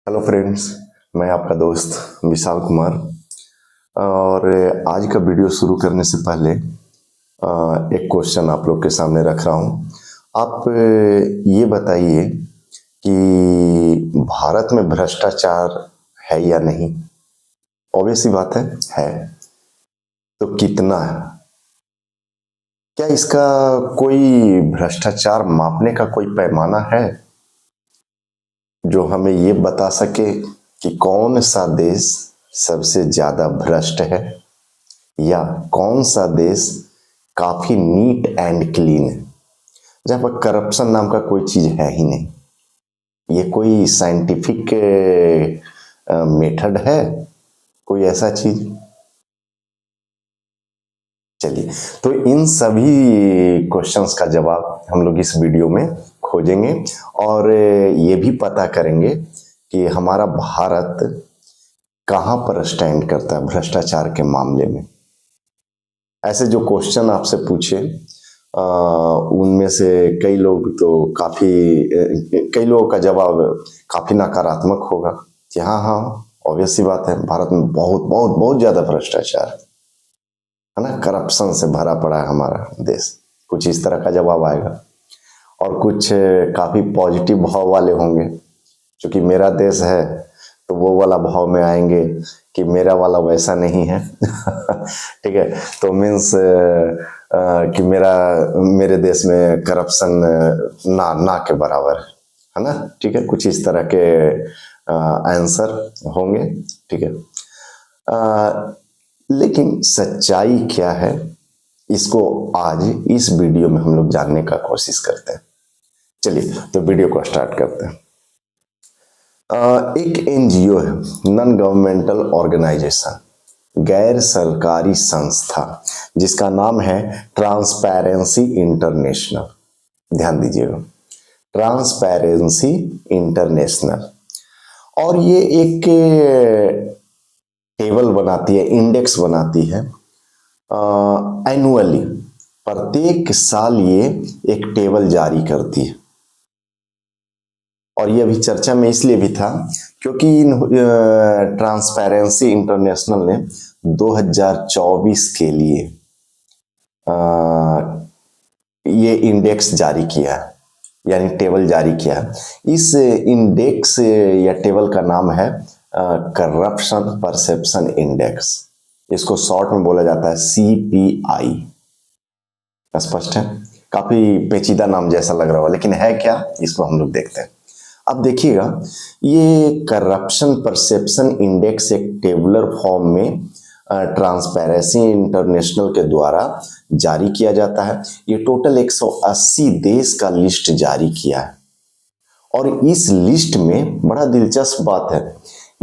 Hello friends, मैं आपका दोस्त विशाल कुमार। और आज का वीडियो शुरू करने से पहले एक क्वेश्चन आप लोग के सामने रख रहा हूँ। आप ये बताइए कि भारत में भ्रष्टाचार है या नहीं? ऑब्वियस सी बात है। तो कितना है? क्या इसका कोई भ्रष्टाचार मापने का कोई पैमाना है जो हमें ये बता सके कि कौन सा देश सबसे ज्यादा भ्रष्ट है या कौन सा देश काफी नीट एंड क्लीन है, जहां पर करप्शन नाम का कोई चीज है ही नहीं? ये कोई साइंटिफिक मेथड है, कोई ऐसा चीज? चलिए, तो इन सभी क्वेश्चंस का जवाब हम लोग इस वीडियो में खोजेंगे और ये भी पता करेंगे कि हमारा भारत कहां पर स्टैंड करता है भ्रष्टाचार के मामले में। ऐसे जो क्वेश्चन आपसे पूछे उनमें से कई लोग तो कई लोगों का जवाब काफी नकारात्मक होगा कि हाँ हाँ, ऑब्वियस सी बात है, भारत में बहुत बहुत बहुत ज्यादा भ्रष्टाचार है ना, करप्शन से भरा पड़ा है हमारा देश। कुछ इस तरह का जवाब आएगा और कुछ काफी पॉजिटिव भाव वाले होंगे, क्योंकि मेरा देश है तो वो वाला भाव में आएंगे कि मेरा वाला वैसा नहीं है। ठीक है, तो मीन्स कि मेरे देश में करप्शन ना ना के बराबर है ना। ठीक है, कुछ इस तरह के आंसर होंगे। ठीक है, लेकिन सच्चाई क्या है, इसको आज इस वीडियो में हम लोग जानने का कोशिश करते हैं। चलिए, तो वीडियो को स्टार्ट करते हैं। एक एनजीओ है, नॉन गवर्नमेंटल ऑर्गेनाइजेशन, गैर सरकारी संस्था, जिसका नाम है ट्रांसपेरेंसी इंटरनेशनल। ध्यान दीजिएगा, ट्रांसपेरेंसी इंटरनेशनल। और ये एक टेबल बनाती है, इंडेक्स बनाती है एनुअली। प्रत्येक साल ये एक टेबल जारी करती है। और ये अभी चर्चा में इसलिए भी था क्योंकि ट्रांसपेरेंसी इंटरनेशनल ने 2024 के लिए ये इंडेक्स जारी किया है, यानी टेबल जारी किया है। इस इंडेक्स या टेबल का नाम है करप्शन परसेप्शन इंडेक्स। इसको शॉर्ट में बोला जाता है CPI। स्पष्ट है? काफी पेचीदा नाम जैसा लग रहा होगा, लेकिन है क्या, इसको हम लोग देखते हैं। अब देखिएगा, ये करप्शन परसेप्शन इंडेक्स एक टेबुलर फॉर्म में ट्रांसपेरेंसी इंटरनेशनल के द्वारा जारी किया जाता है। ये टोटल 180 देश का लिस्ट जारी किया है। और इस लिस्ट में बड़ा दिलचस्प बात है,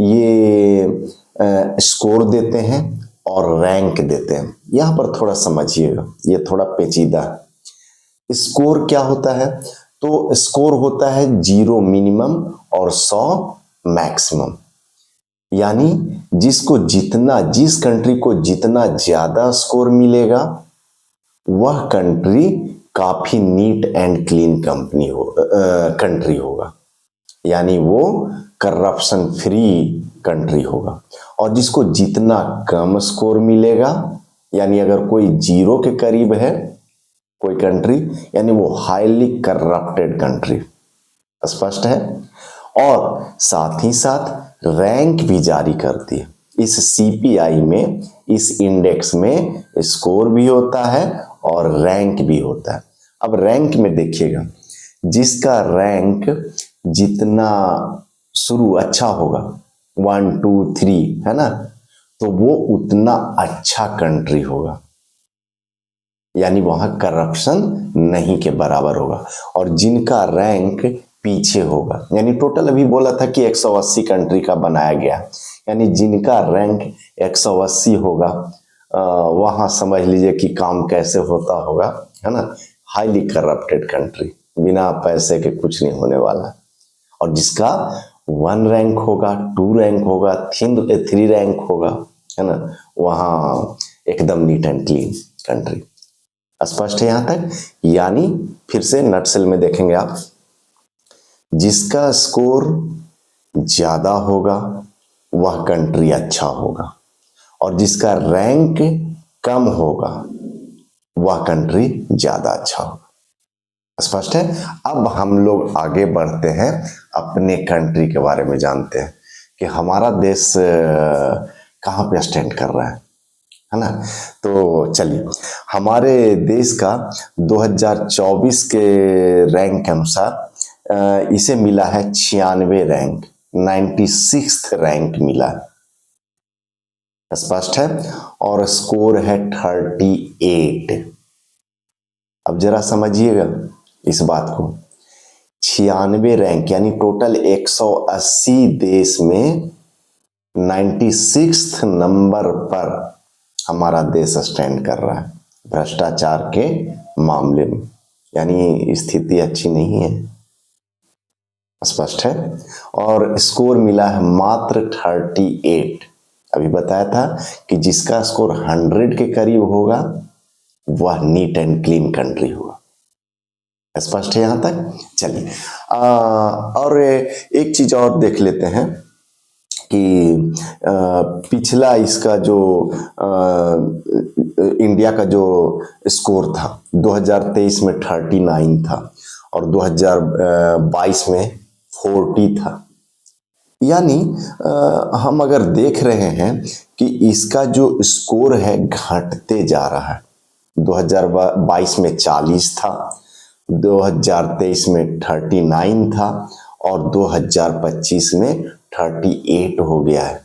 ये स्कोर देते हैं और रैंक देते हैं। यहां पर थोड़ा समझिएगा, ये थोड़ा पेचीदा है। स्कोर क्या होता है? तो स्कोर होता है 0 मिनिमम और 100 मैक्सिमम। यानी जिस कंट्री को जितना ज्यादा स्कोर मिलेगा, वह कंट्री काफी नीट एंड क्लीन कंट्री होगा, यानी वो करप्शन फ्री कंट्री होगा। और जिसको जितना कम स्कोर मिलेगा, यानी अगर कोई 0 के करीब है कोई कंट्री, यानी वो हाईली करप्टेड कंट्री। स्पष्ट है? और साथ ही साथ रैंक भी जारी करती है। इस CPI में, इस इंडेक्स में स्कोर भी होता है और रैंक भी होता है। अब रैंक में देखिएगा, जिसका रैंक जितना शुरू अच्छा होगा, 1 2 3 है ना, तो वो उतना अच्छा कंट्री होगा, यानी वहां करप्शन नहीं के बराबर होगा। और जिनका रैंक पीछे होगा, यानी टोटल अभी बोला था कि 180 कंट्री का बनाया गया, यानी जिनका रैंक 180 होगा, वहां समझ लीजिए कि काम कैसे होता होगा, है ना। हाईली करप्टेड कंट्री, बिना पैसे के कुछ नहीं होने वाला। और जिसका 1 रैंक होगा, 2 रैंक होगा, 3 रैंक होगा, है ना, वहां एकदम नीट एंड क्लीन कंट्री। स्पष्ट है यहां तक? यानी फिर से नटसेल में देखेंगे आप, जिसका स्कोर ज्यादा होगा वह कंट्री अच्छा होगा, और जिसका रैंक कम होगा वह कंट्री ज्यादा अच्छा होगा। स्पष्ट है। अब हम लोग आगे बढ़ते हैं, अपने कंट्री के बारे में जानते हैं कि हमारा देश कहाँ पे स्टैंड कर रहा है ना। तो चलिए, हमारे देश का 2024 के रैंक के अनुसार इसे मिला है 96 रैंक, 96th रैंक मिला है। स्पष्ट है। और स्कोर है 38। अब जरा समझिएगा इस बात को, 96 रैंक यानी टोटल 180 देश में 96th नंबर पर हमारा देश स्टैंड कर रहा है भ्रष्टाचार के मामले में, यानी स्थिति अच्छी नहीं है। स्पष्ट है। और स्कोर मिला है मात्र 38। अभी बताया था कि जिसका स्कोर 100 के करीब होगा वह नीट एंड क्लीन कंट्री होगा। स्पष्ट है यहां तक। चलिए, और एक चीज और देख लेते हैं कि पिछला इसका जो इंडिया का जो स्कोर था 2023 में 39 था और 2022 में 40 था। यानी हम अगर देख रहे हैं कि इसका जो स्कोर है घटते जा रहा है। 2022 में 40 था, 2023 में 39 था और 2025 में 38 हो गया है।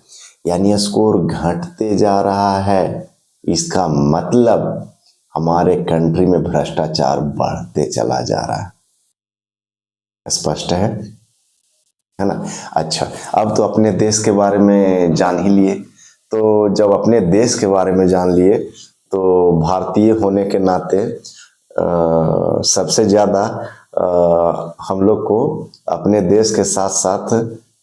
यानी स्कोर घटते जा रहा है। इसका मतलब हमारे कंट्री में भ्रष्टाचार बढ़ते चला जा रहा है। स्पष्ट है ना। अच्छा, अब तो अपने देश के बारे में जान ही लिए। तो जब अपने देश के बारे में जान लिए तो भारतीय होने के नाते सबसे ज़्यादा हम लोग को अपने देश के साथ साथ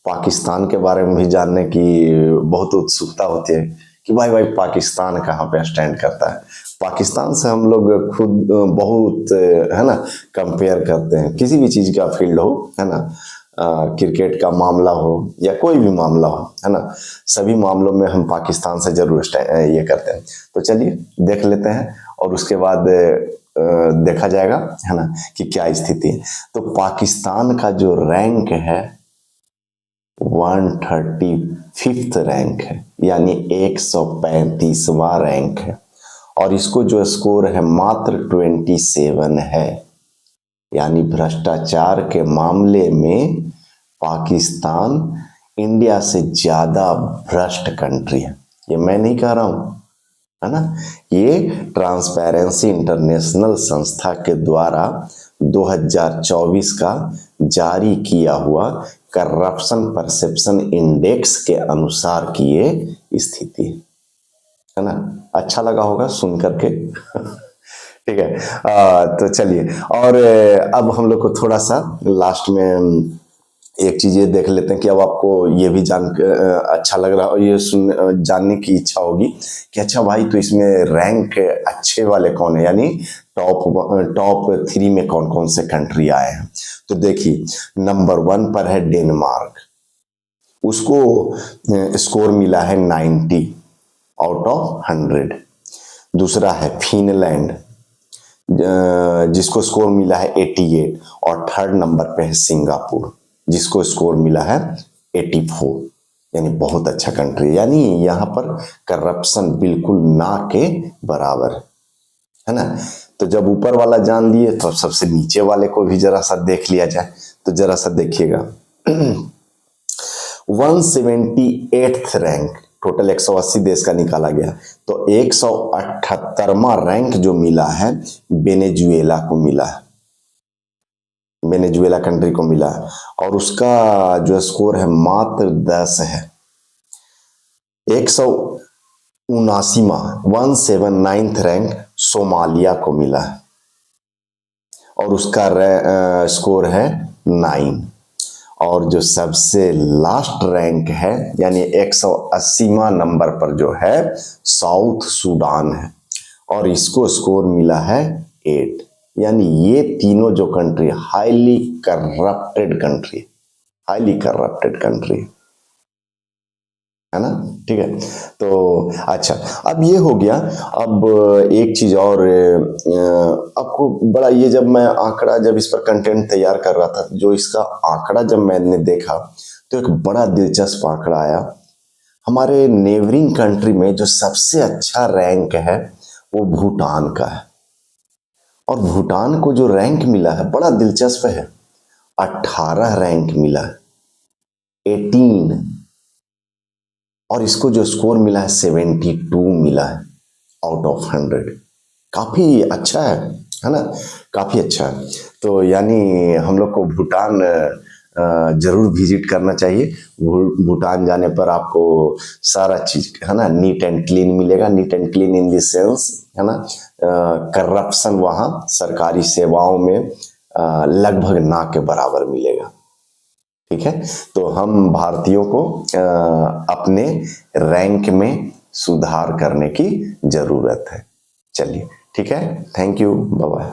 पाकिस्तान के बारे में भी जानने की बहुत उत्सुकता होती है कि भाई पाकिस्तान कहाँ पे स्टैंड करता है। पाकिस्तान से हम लोग खुद बहुत है ना कंपेयर करते हैं, किसी भी चीज़ का फील्ड हो, है ना, क्रिकेट का मामला हो या कोई भी मामला हो, है ना, सभी मामलों में हम पाकिस्तान से जरूर ये करते हैं। तो चलिए देख लेते हैं और उसके बाद देखा जाएगा, है ना, कि क्या स्थिति है। तो पाकिस्तान का जो रैंक है 135th रैंक है, यानी 135वां रैंक है और इसको जो स्कोर है मात्र 27 है। यानी भ्रष्टाचार के मामले में पाकिस्तान इंडिया से ज्यादा भ्रष्ट कंट्री है। ये मैं नहीं कह रहा हूं, है ना, ये ट्रांसपेरेंसी इंटरनेशनल संस्था के द्वारा 2024 का जारी किया हुआ करप्शन परसेप्शन इंडेक्स के अनुसार की ये स्थिति है ना। अच्छा लगा होगा सुन करके ठीक है। तो चलिए, और अब हम लोग को थोड़ा सा लास्ट में एक चीज ये देख लेते हैं कि अब आपको ये भी जान अच्छा लग रहा है, ये जानने की इच्छा होगी कि अच्छा भाई तो इसमें रैंक अच्छे वाले कौन है, यानी टॉप 3 में कौन कौन से कंट्री आए हैं। तो देखिए, नंबर 1 पर है डेनमार्क, उसको स्कोर मिला है 90 आउट ऑफ 100। दूसरा है फिनलैंड, जिसको स्कोर मिला है 88 और थर्ड नंबर पे है सिंगापुर, जिसको स्कोर मिला है 84। यानी बहुत अच्छा कंट्री, यानी यहाँ पर करप्शन बिल्कुल ना के बराबर है ना। तो जब ऊपर वाला जान लिए तो सबसे नीचे वाले को भी जरा सा देख लिया जाए। तो जरा सा देखिएगा 178th रैंक, टोटल 180 देश का निकाला गया, तो 178वां रैंक जो मिला है वेनेजुएला को मिला है, वेनेजुएला कंट्री को मिला है और उसका जो स्कोर है मात्र 10 है। 179वां रैंक सोमालिया को मिला है और उसका स्कोर है 9। और जो सबसे लास्ट रैंक है यानी 180वां नंबर पर जो है साउथ सूडान है और इसको स्कोर मिला है 8। यानी ये तीनों जो country highly corrupted country, highly corrupted country, है ना। ठीक है, तो अच्छा, अब ये हो गया। अब एक चीज और आपको बड़ा, ये जब मैं आंकड़ा, जब इस पर कंटेंट तैयार कर रहा था, जो इसका आंकड़ा जब मैंने देखा तो एक बड़ा दिलचस्प आंकड़ा आया। हमारे नेबरिंग कंट्री में जो सबसे अच्छा रैंक है वो भूटान का है, और भूटान को जो रैंक मिला है बड़ा दिलचस्प है, 18 रैंक मिला है, 18, और इसको जो स्कोर मिला है 72 मिला है आउट ऑफ 100। काफी अच्छा है ना, काफी अच्छा है। तो यानी हम लोग को भूटान जरूर विजिट करना चाहिए। भूटान जाने पर आपको सारा चीज, है ना, नीट एंड क्लीन मिलेगा। Neat and clean in this sense, है ना, करप्शन वहाँ सरकारी सेवाओं में लगभग ना के बराबर मिलेगा। ठीक है, तो हम भारतीयों को अपने रैंक में सुधार करने की जरूरत है। चलिए, ठीक है, थैंक यू, बाय बाय।